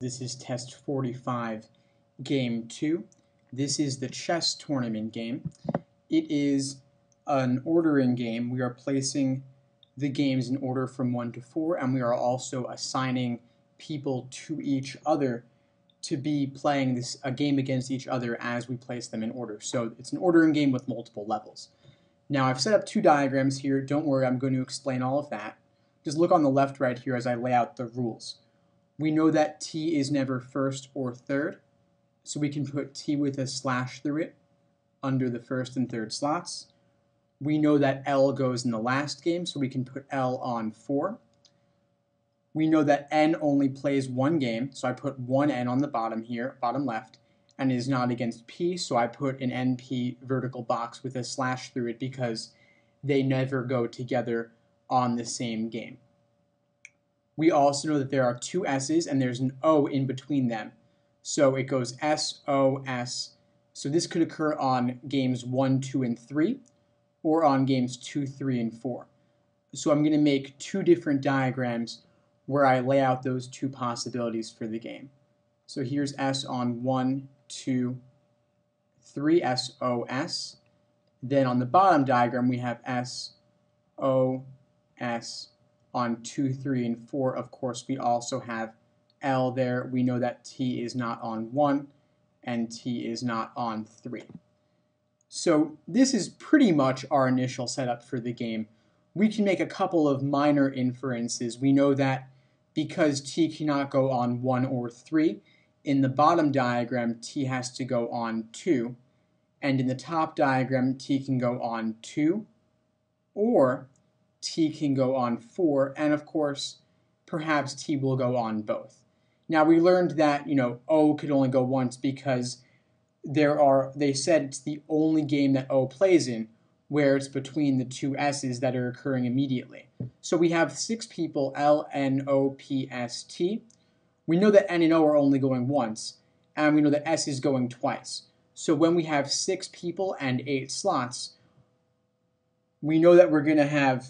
This is test 45, game 2. This is the chess tournament game. It is an ordering game. We are placing the games in order from 1 to 4, and we are also assigning people to each other to be playing a game against each other as we place them in order. So it's an ordering game with multiple levels. Now I've set up 2 diagrams here. Don't worry, I'm going to explain all of that. Just look on the left right here as I lay out the rules. We know that T is never first or third, so we can put T with a slash through it under the first and third slots. We know that L goes in the last game, so we can put L on 4. We know that N only plays 1 game, so I put 1 N on the bottom here, bottom left, and is not against P, so I put an NP vertical box with a slash through it because they never go together on the same game. We also know that there are 2 S's and there's an O in between them. So it goes S, O, S. So this could occur on games 1, 2, and 3, or on games 2, 3, and 4. So I'm going to make 2 different diagrams where I lay out those 2 possibilities for the game. So here's S on 1, 2, 3, S, O, S. Then on the bottom diagram we have S, O, S. On 2, 3, and 4, of course, we also have L there. We know that T is not on 1 and T is not on 3. So this is pretty much our initial setup for the game. We can make a couple of minor inferences. We know that because T cannot go on 1 or 3, in the bottom diagram T has to go on 2, and in the top diagram T can go on 2, or T can go on 4, and of course, perhaps T will go on both. Now we learned that, O could only go once because they said it's the only game that O plays in where it's between the 2 S's that are occurring immediately. So we have 6 people, L, N, O, P, S, T. We know that N and O are only going once, and we know that S is going twice. So when we have 6 people and 8 slots, we know that we're going to have,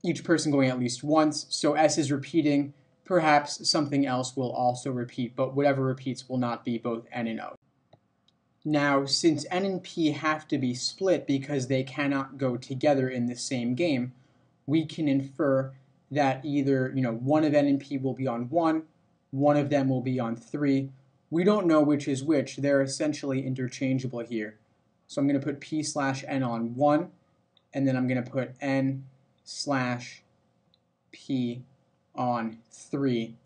each person going at least once. So S is repeating. Perhaps something else will also repeat, but whatever repeats will not be both N and O. Now, since N and P have to be split because they cannot go together in the same game, we can infer that either, one of N and P will be on 1, one of them will be on 3. We don't know which is which. They're essentially interchangeable here. So I'm going to put P slash N on 1, and then I'm going to put N slash P on 3.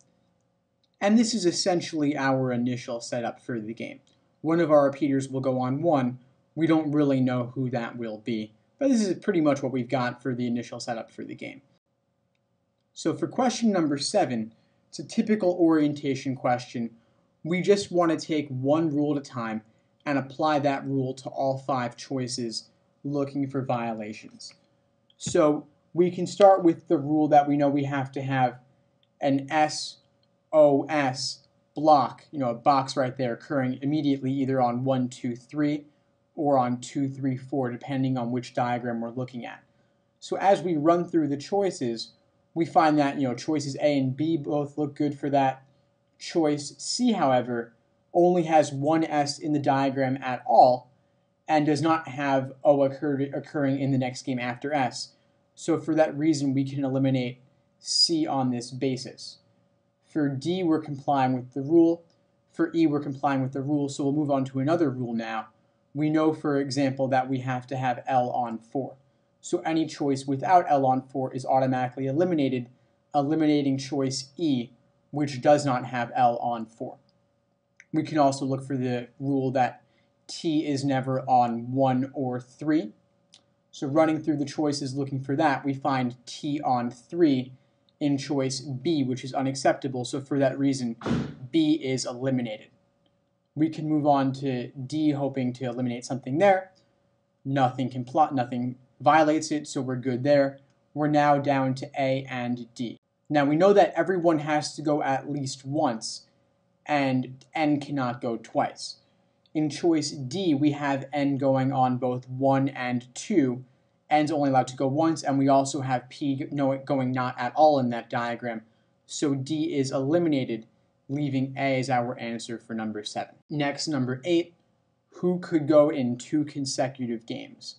And this is essentially our initial setup for the game. One of our repeaters will go on 1. We don't really know who that will be, but this is pretty much what we've got for the initial setup for the game. So for question number 7, it's a typical orientation question. We just want to take one rule at a time and apply that rule to all 5 choices looking for violations. So we can start with the rule that we know we have to have an SOS block, a box right there occurring immediately either on 1, 2, 3 or on 2, 3, 4, depending on which diagram we're looking at. So as we run through the choices, we find that choices A and B both look good for that. Choice C, however, only has 1 S in the diagram at all and does not have O occurring in the next game after S. So for that reason, we can eliminate C on this basis. For D, we're complying with the rule. For E, we're complying with the rule, so we'll move on to another rule now. We know, for example, that we have to have L on 4. So any choice without L on 4 is automatically eliminated, eliminating choice E, which does not have L on 4. We can also look for the rule that T is never on 1 or 3. So running through the choices looking for that, we find T on 3 in choice B, which is unacceptable. So for that reason, B is eliminated. We can move on to D, hoping to eliminate something there. Nothing violates it, so we're good there. We're now down to A and D. Now we know that everyone has to go at least once, and N cannot go twice. In choice D, we have N going on both 1 and 2. N's only allowed to go once, and we also have P going not at all in that diagram. So D is eliminated leaving A as our answer for number 7. Next, number 8, who could go in 2 consecutive games?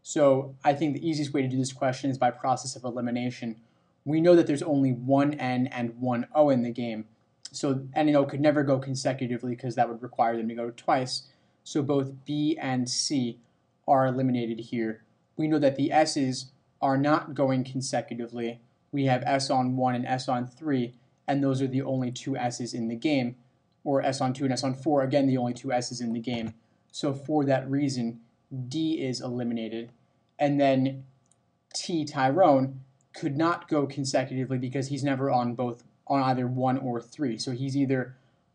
So I think the easiest way to do this question is by process of elimination. We know that there's only one N and one O in the game. So N and O could never go consecutively because that would require them to go twice. So both B and C are eliminated here. We know that the S's are not going consecutively. We have S on 1 and S on 3, and those are the only 2 S's in the game. Or S on 2 and S on 4, again, the only 2 S's in the game. So for that reason, D is eliminated. And then T, Tyrone, could not go consecutively because he's never on either 1 or 3. So he's either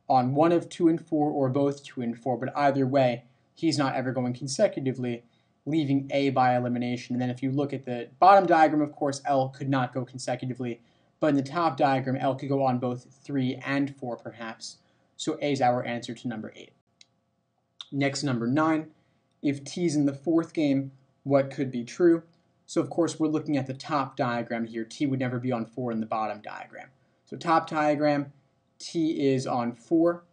on one of 2 and 4 or both 2 and 4, but either way, he's not ever going consecutively, leaving A by elimination. And then if you look at the bottom diagram, of course, L could not go consecutively, but in the top diagram, L could go on both 3 and 4 perhaps. So A is our answer to number 8. Next, number 9, if T's in the 4th game, what could be true? So of course, we're looking at the top diagram here. T would never be on 4 in the bottom diagram. So top diagram, T is on 4.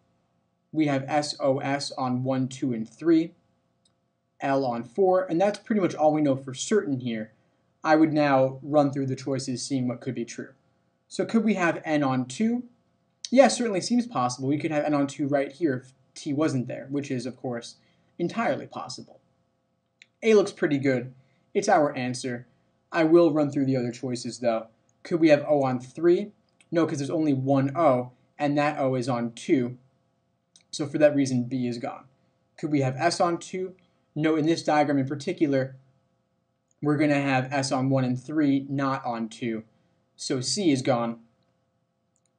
We have SOS on 1, 2, and 3. L on 4, and that's pretty much all we know for certain here. I would now run through the choices, seeing what could be true. So could we have N on 2? Yeah, certainly seems possible. We could have N on 2 right here if T wasn't there, which is, of course, entirely possible. A looks pretty good. It's our answer. I will run through the other choices, though. Could we have O on 3? No, because there's only one O, and that O is on 2. So for that reason, B is gone. Could we have S on 2? No, in this diagram in particular, we're going to have S on 1 and 3, not on 2. So C is gone.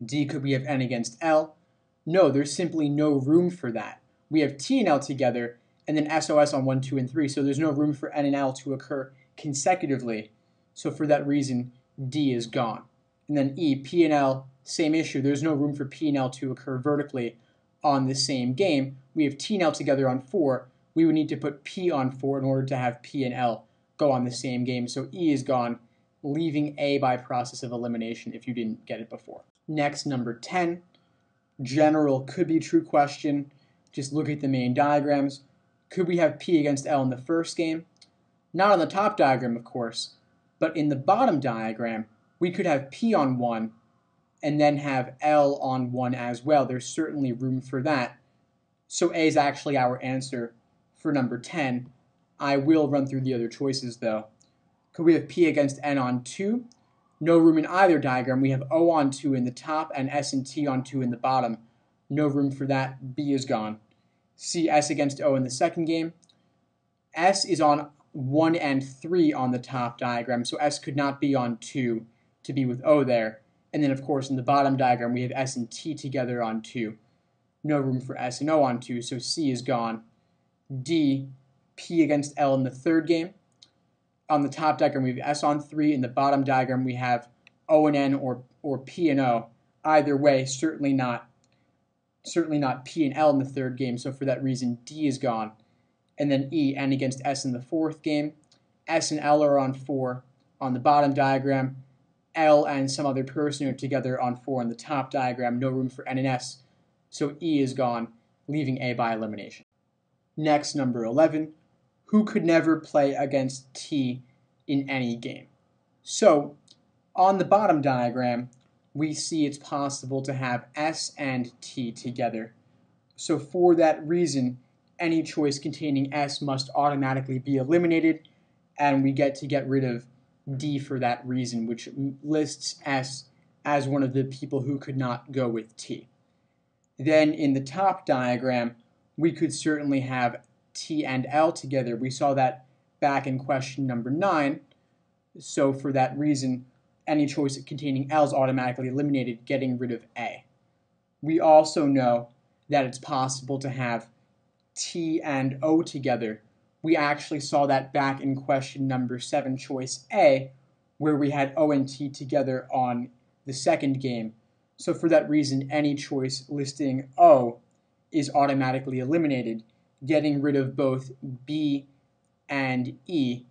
D, could we have N against L? No, there's simply no room for that. We have T and L together, and then SOS on 1, 2, and 3, so there's no room for N and L to occur consecutively. So for that reason, D is gone. And then E, P and L, same issue. There's no room for P and L to occur vertically on the same game. We have T and L together on 4. We would need to put P on 4 in order to have P and L go on the same game. So E is gone, leaving A by process of elimination if you didn't get it before. Next, number 10. General could be true question. Just look at the main diagrams. Could we have P against L in the first game? Not on the top diagram, of course, but in the bottom diagram, we could have P on 1 and then have L on 1 as well. There's certainly room for that. So A is actually our answer for number 10. I will run through the other choices, though. Could we have P against N on 2? No room in either diagram. We have O on 2 in the top and S and T on 2 in the bottom. No room for that. B is gone. C, S against O in the second game. S is on 1 and 3 on the top diagram, so S could not be on 2 to be with O there. And then, of course, in the bottom diagram, we have S and T together on 2. No room for S and O on 2, so C is gone. D, P against L in the third game. On the top diagram, we have S on 3. In the bottom diagram, we have O and N or P and O. Either way, certainly not P and L in the third game, so for that reason, D is gone. And then E, N against S in the fourth game. S and L are on 4 on the bottom diagram. L and some other person are together on 4 on the top diagram. No room for N and S, so E is gone, leaving A by elimination. Next, number 11. Who could never play against T in any game? So, on the bottom diagram, we see it's possible to have S and T together. So for that reason, any choice containing S must automatically be eliminated, and we get to get rid of D for that reason, which lists S as one of the people who could not go with T. Then in the top diagram, we could certainly have T and L together. We saw that back in question number 9. So for that reason, any choice containing L is automatically eliminated, getting rid of A. We also know that it's possible to have T and O together. We actually saw that back in question number 7, choice A, where we had O and T together on the second game. So for that reason, any choice listing O is automatically eliminated, getting rid of both B and E,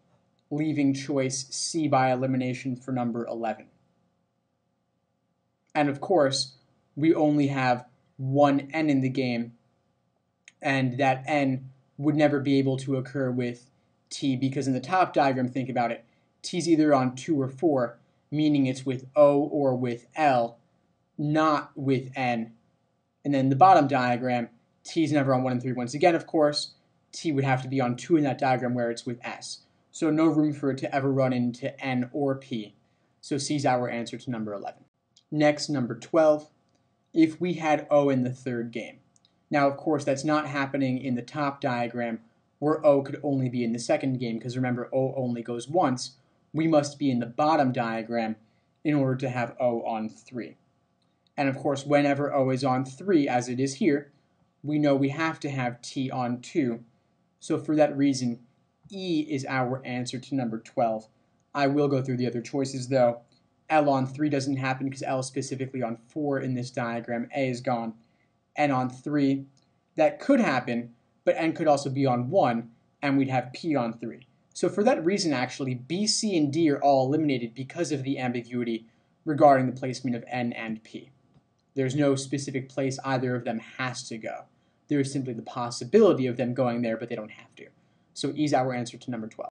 leaving choice C by elimination for number 11. And of course, we only have one n in the game, and that n would never be able to occur with t, because in the top diagram, think about it, t's either on 2 or 4, meaning it's with O or with L, not with n. And then the bottom diagram, t's never on 1 and 3. Once again, of course, t would have to be on 2 in that diagram where it's with s. So no room for it to ever run into n or p. So C is our answer to number 11. Next, number 12, if we had O in the third game. Now, of course, that's not happening in the top diagram where O could only be in the second game, because remember, O only goes once. We must be in the bottom diagram in order to have O on 3. And of course, whenever O is on 3, as it is here, we know we have to have T on 2. So for that reason, E is our answer to number 12. I will go through the other choices though. L on 3 doesn't happen because L is specifically on 4 in this diagram. A is gone. N on 3, that could happen, but N could also be on 1, and we'd have P on 3. So for that reason, actually, B, C, and D are all eliminated because of the ambiguity regarding the placement of N and P. There's no specific place either of them has to go. There is simply the possibility of them going there, but they don't have to. So E is our answer to number 12.